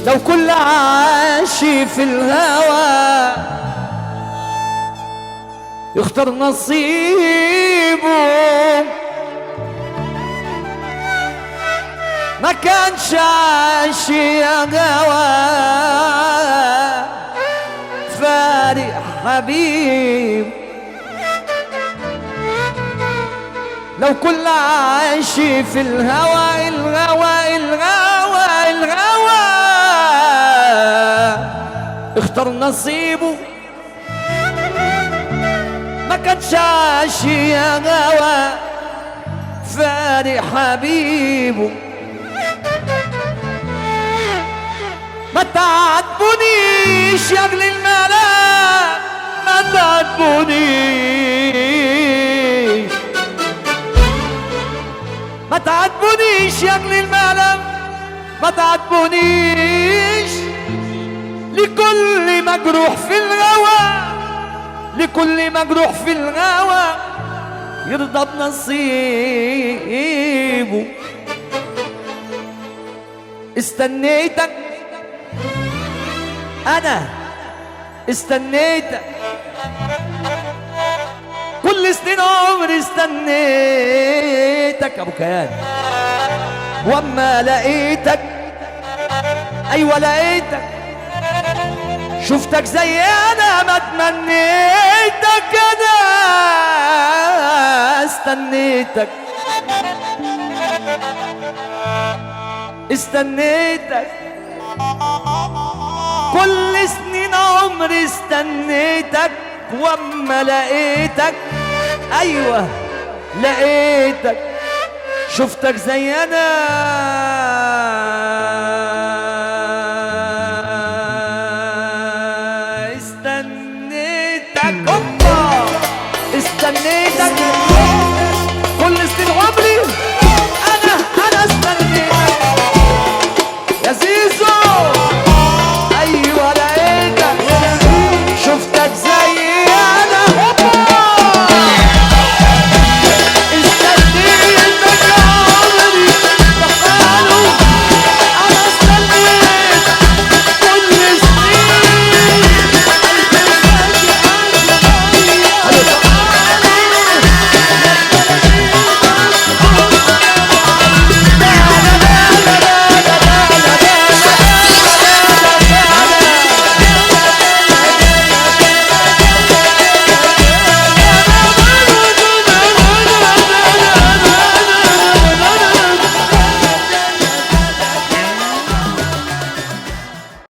لو كل عاشي في الهوى يختار نصيبه ما كانش عاشي يا هوى فارق حبيب. لو كل عاشي في الهوى الهوى اختار نصيبه ما كانش عاشي يا هوى فارق حبيبه. ما تعاتبونيش يا اجل الملام ما تعاتبونيش ما تعاتبونيش يا اجل الملام ما تعاتبونيش. لكل مجروح في الهوى لكل مجروح في الهوى يرضى بنصيبه. استنيتك انا استنيتك كل سنين عمري استنيتك ابو كيان واما لقيتك ايوه لقيتك شفتك زي انا ما تمنيتك انا استنيتك استنيتك كل سنين عمري استنيتك واما لقيتك ايوه لقيتك شفتك زي انا استنيتك